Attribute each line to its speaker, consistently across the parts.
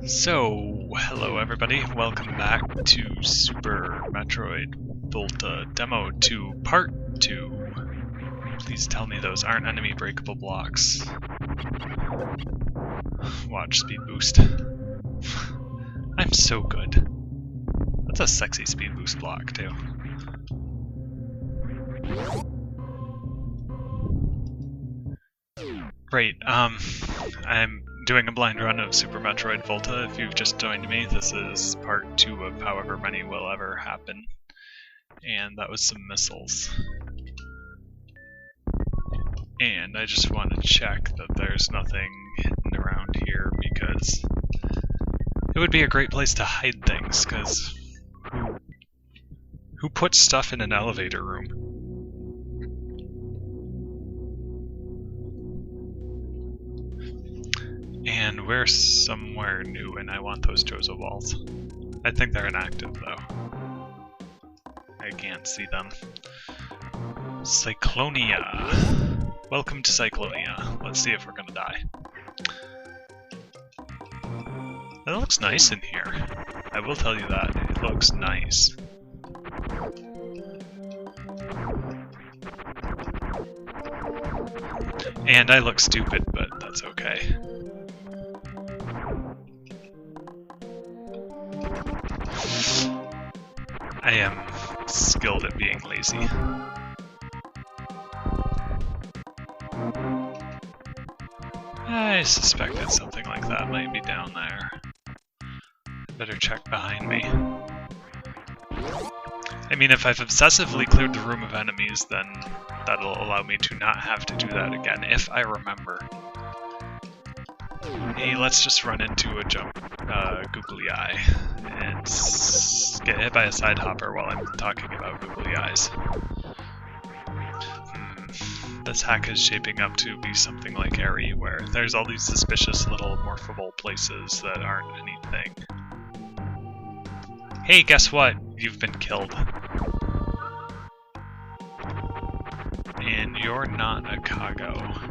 Speaker 1: So, hello everybody, welcome back to Super Metroid Volta Demo2 Part 2. Please tell me those aren't enemy breakable blocks. Watch speed boost. I'm so good. That's a sexy speed boost block too. Great, I'm doing a blind run of Super Metroid Volta. If you've just joined me, this is part 2 of however many will ever happen. And that was some missiles. And I just want to check that there's nothing hidden around here, because it would be a great place to hide things, because who puts stuff in an elevator room? And we're somewhere new, and I want those Jozo walls. I think they're inactive, though. I can't see them. Cyclonia! Welcome to Cyclonia. Let's see if we're gonna die. It looks nice in here. I will tell you that. It looks nice. And I look stupid, but that's okay. I am skilled at being lazy. I suspected something like that might be down there. I better check behind me. I mean, if I've obsessively cleared the room of enemies, then that'll allow me to not have to do that again, if I remember. Hey, let's just run into a googly eye and get hit by a side hopper while I'm talking about googly eyes. This hack is shaping up to be something like AVI, where there's all these suspicious little morphable places that aren't anything. Hey, guess what? You've been killed. And you're not a Kago.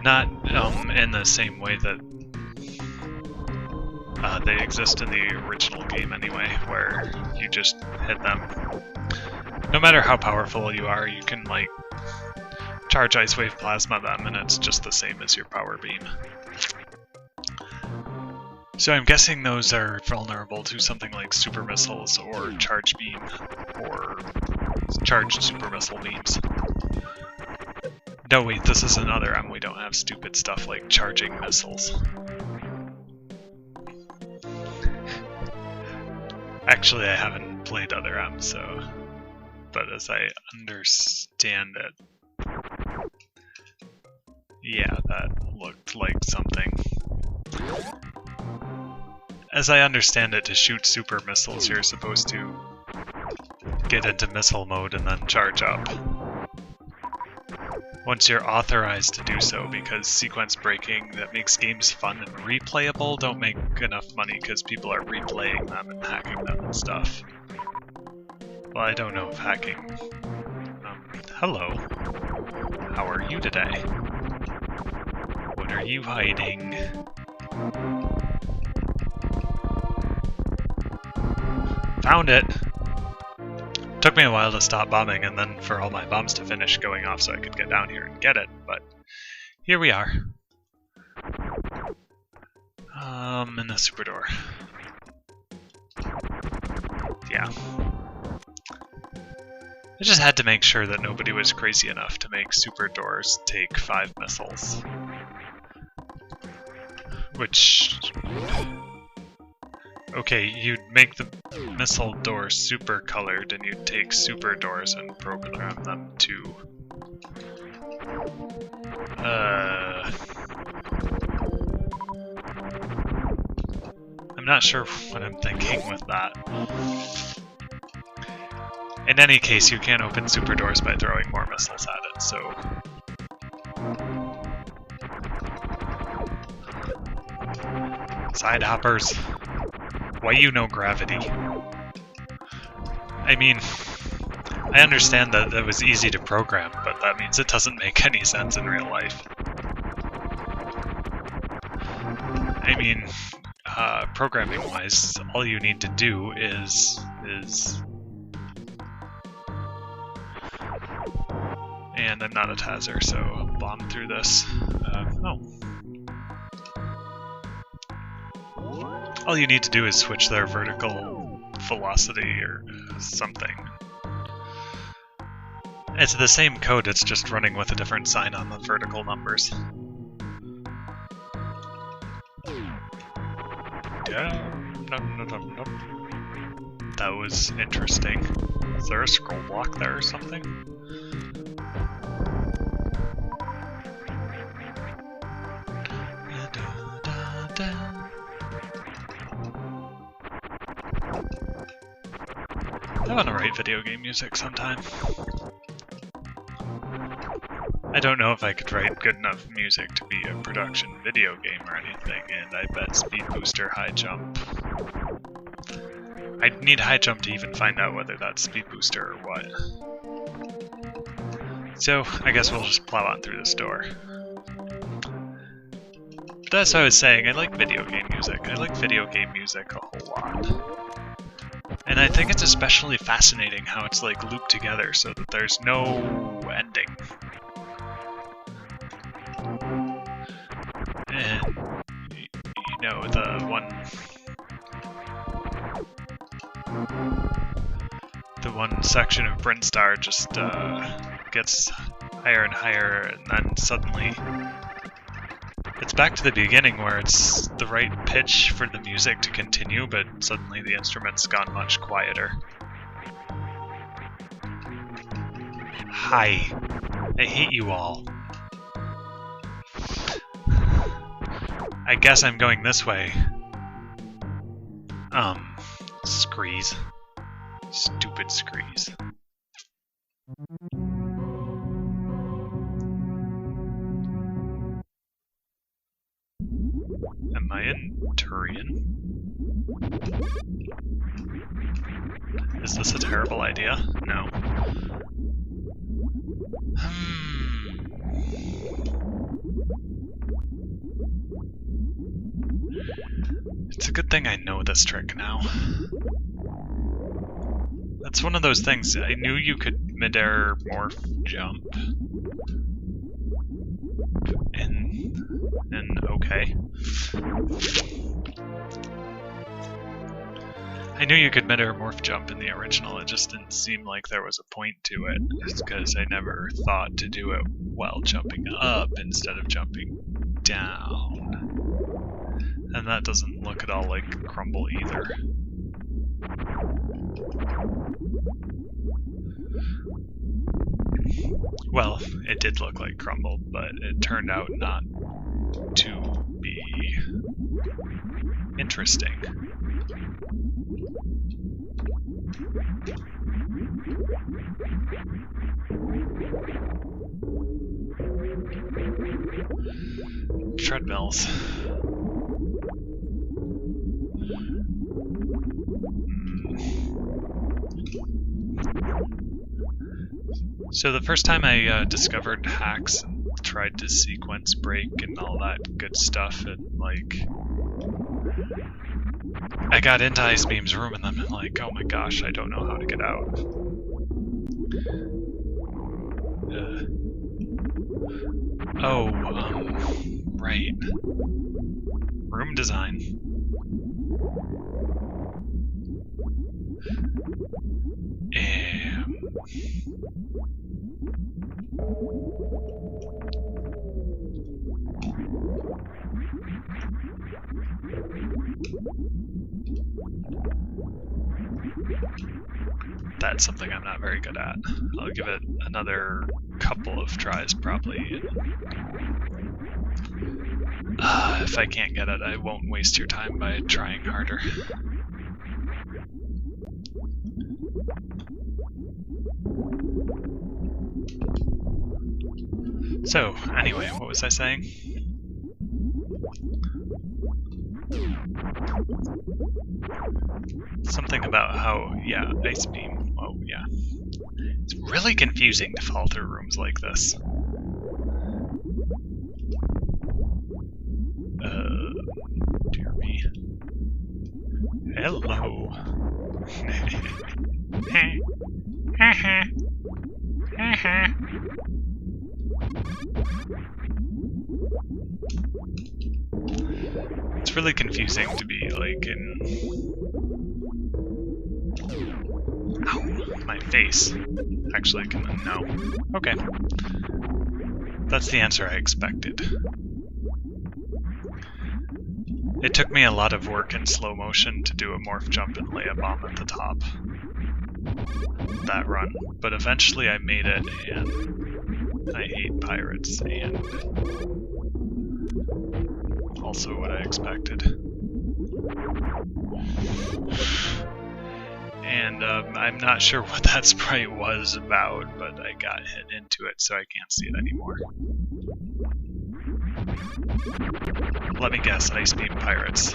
Speaker 1: Not in the same way that they exist in the original game anyway, where you just hit them. No matter how powerful you are, you can, like, charge Ice Wave Plasma them, and it's just the same as your Power Beam. So I'm guessing those are vulnerable to something like Super Missiles, or Charge Beam, or Charged Super Missile Beams. No, wait, this is another M. We don't have stupid stuff like charging missiles. Actually, I haven't played other M, so... But as I understand it... Yeah, that looked like something. As I understand it, to shoot super missiles, you're supposed to get into missile mode and then charge up. Once you're authorized to do so, because sequence breaking that makes games fun and replayable don't make enough money because people are replaying them and hacking them and stuff. Well, I don't know if hacking... hello. How are you today? What are you hiding? Found it! Took me a while to stop bombing, and then for all my bombs to finish going off so I could get down here and get it, but here we are. In the super door. Yeah. I just had to make sure that nobody was crazy enough to make super doors take 5 missiles. Which... Okay, you'd make the missile doors super colored, and you'd take super doors and program them to... I'm not sure what I'm thinking with that. In any case, you can't open super doors by throwing more missiles at it, so... Side hoppers. Why you know gravity? I mean, I understand that it was easy to program, but that means it doesn't make any sense in real life. I mean, programming-wise, all you need to do is... And I'm not a Tazer, so I'll bomb through this. All you need to do is switch their vertical velocity or something. It's the same code, it's just running with a different sign on the vertical numbers. That was interesting. Is there a scroll block there or something? I want to write video game music sometime. I don't know if I could write good enough music to be a production video game or anything, and I bet Speed Booster High Jump... I'd need High Jump to even find out whether that's Speed Booster or what. So, I guess we'll just plow on through this door. But that's what I was saying, I like video game music. I like video game music a whole lot. And I think it's especially fascinating how it's like looped together so that there's no ending. And, you know, the one section of Brinstar just gets higher and higher, and then suddenly it's back to the beginning where it's the right pitch for the music to continue, but suddenly the instrument's gone much quieter. Hi. I hate you all. I guess I'm going this way. Screes. Stupid screes. Am I in Turian? Is this a terrible idea? No. It's a good thing I know this trick now. That's one of those things. I knew you could mid-air morph jump. And okay. I knew you could mid-air morph jump in the original, it just didn't seem like there was a point to it. It's because I never thought to do it while jumping up instead of jumping down. And that doesn't look at all like Crumble either. Well, it did look like Crumble, but it turned out not to be interesting. Treadmills. So the first time I discovered hacks and tried to sequence break and all that good stuff, and like I got into Ice Beam's room and I'm like, oh my gosh, I don't know how to get out. Right. Room design. That's something I'm not very good at. I'll give it another couple of tries probably. If I can't get it, I won't waste your time by trying harder. So, anyway, what was I saying? Something about how, yeah, Ice Beam. Oh, yeah. It's really confusing to fall through rooms like this. Dear me. Hello. It's really confusing to be like in... Ow, my face. Actually, no. Okay. That's the answer I expected. It took me a lot of work in slow motion to do a morph jump and lay a bomb at the top. That run. But eventually I made it, and I hate pirates, and also what I expected. And I'm not sure what that sprite was about, but I got hit into it, so I can't see it anymore. Let me guess, Ice Beam Pirates.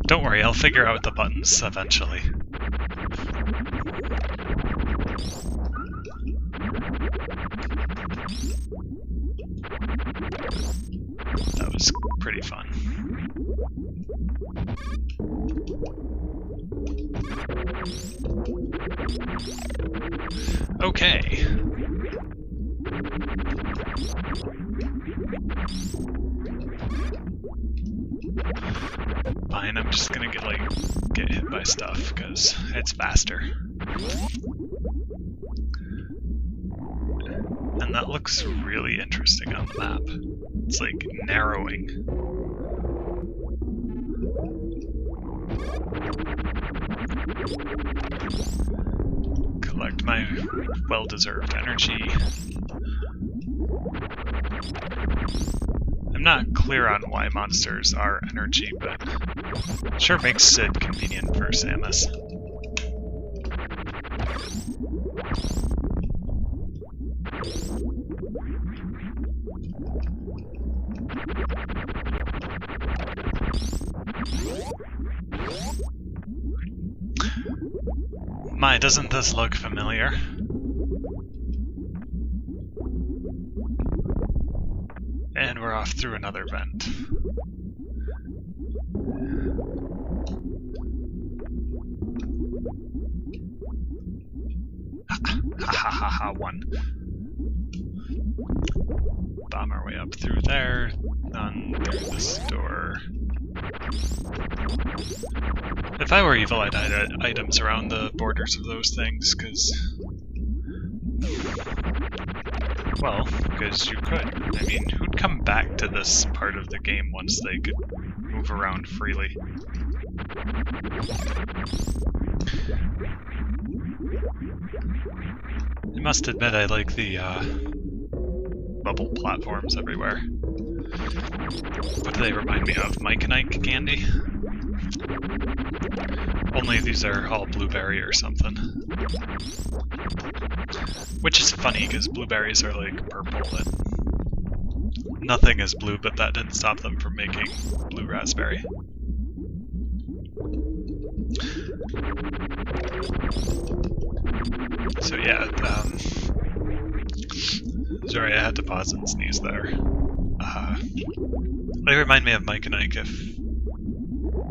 Speaker 1: Don't worry, I'll figure out the buttons eventually. That was pretty fun. Okay. Fine, I'm just gonna get hit by stuff because it's faster. And that looks really interesting on the map. It's like narrowing. Collect my well-deserved energy. I'm not clear on why monsters are energy, but sure makes Sid convenient for Samus. My, doesn't this look familiar? And we're off through another vent. Ha, one. Bomb our way up through there, on through this door. If I were evil, I'd hide items around the borders of those things, because... Well, because you could. I mean, who'd come back to this part of the game once they could move around freely? I must admit I like the bubble platforms everywhere. What do they remind me of? Mike and Ike candy? Only these are all blueberry or something. Which is funny, because blueberries are like purple and nothing is blue, but that didn't stop them from making blue raspberry. So yeah, sorry I had to pause and sneeze there. They remind me of Mike and Ike if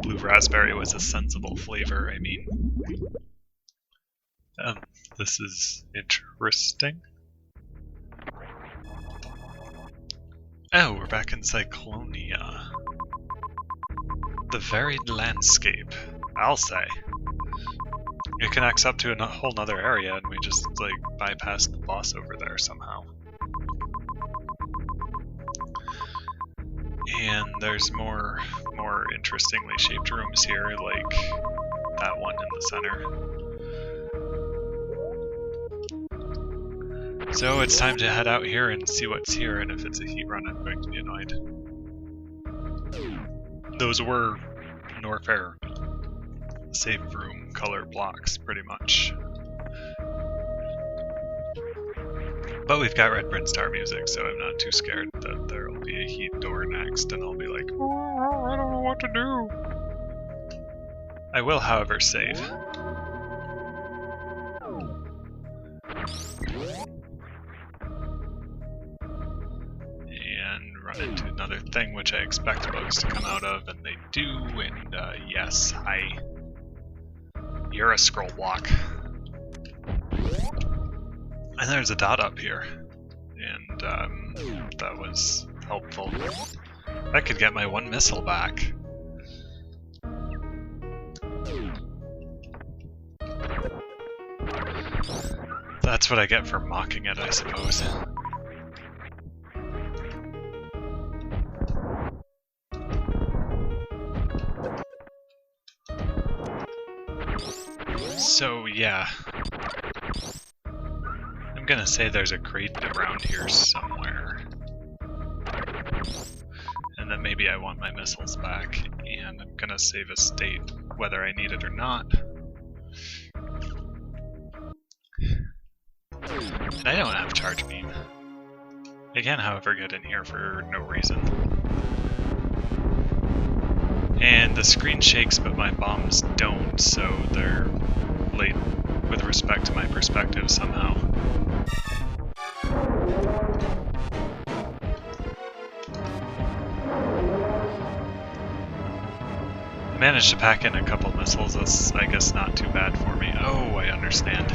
Speaker 1: blue raspberry was a sensible flavor, I mean. This is interesting. Oh, we're back in Cyclonia. The varied landscape, I'll say. It connects up to a whole nother area, and we just, like, bypassed the boss over there somehow. And there's more interestingly shaped rooms here, like that one in the center. So it's time to head out here and see what's here, and if it's a heat run, I'm going to be annoyed. Those were Norfair save room color blocks, pretty much. But we've got Red Brinstar music, so I'm not too scared that there'll be a heat door next, and I'll be like, oh, I don't know what to do. I will, however, save. And run into another thing which I expect bugs to come out of, and they do, and yes, hi. You're a scroll block. And there's a dot up here, and that was helpful. I could get my one missile back. That's what I get for mocking it, I suppose. So, yeah. I'm gonna say there's a Kraid around here somewhere. And then maybe I want my missiles back, and I'm gonna save a state whether I need it or not. And I don't have charge beam. I can, however, get in here for no reason. And the screen shakes, but my bombs don't, so they're late with respect to my perspective somehow. I managed to pack in a couple missiles. That's, I guess, not too bad for me. Oh, I understand.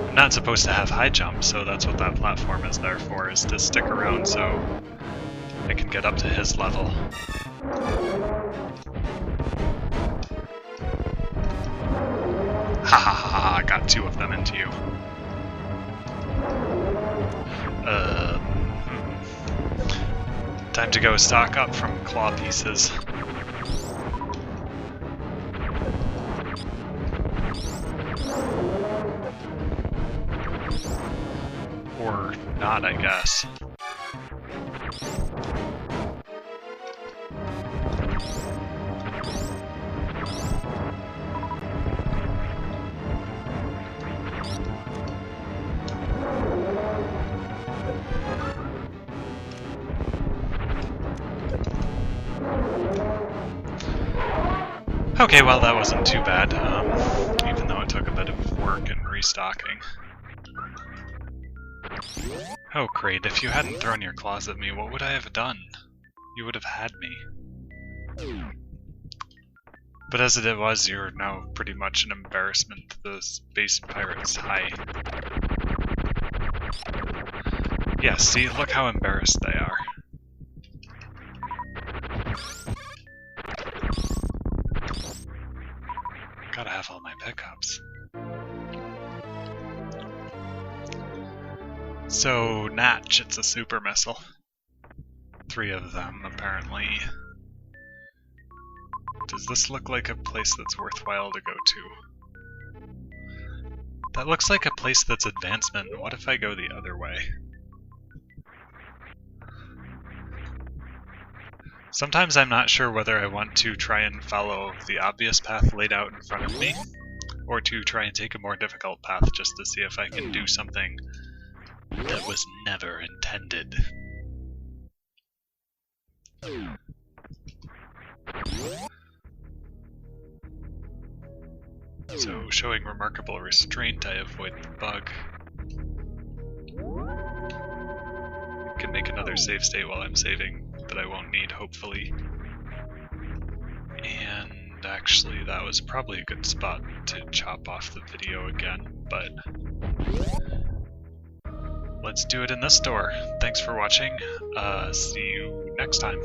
Speaker 1: I'm not supposed to have high jump, so that's what that platform is there for, is to stick around so I can get up to his level. Ha ha ha, I got two of them into you. Time to go stock up from claw pieces. Or not, I guess. Okay, well that wasn't too bad, even though it took a bit of work and restocking. Oh, Kraid, if you hadn't thrown your claws at me, what would I have done? You would have had me. But as it was, you're now pretty much an embarrassment to the space pirates. Hi. Yeah, see, look how embarrassed they are. Gotta have all my pickups. So, Natch, it's a super missile. 3 of them, apparently. Does this look like a place that's worthwhile to go to? That looks like a place that's advancement. What if I go the other way? Sometimes I'm not sure whether I want to try and follow the obvious path laid out in front of me, or to try and take a more difficult path just to see if I can do something that was never intended. So, showing remarkable restraint, I avoid the bug. I can make another save state while I'm saving that I won't need, hopefully. And actually, that was probably a good spot to chop off the video again, but let's do it in this door. Thanks for watching. See you next time.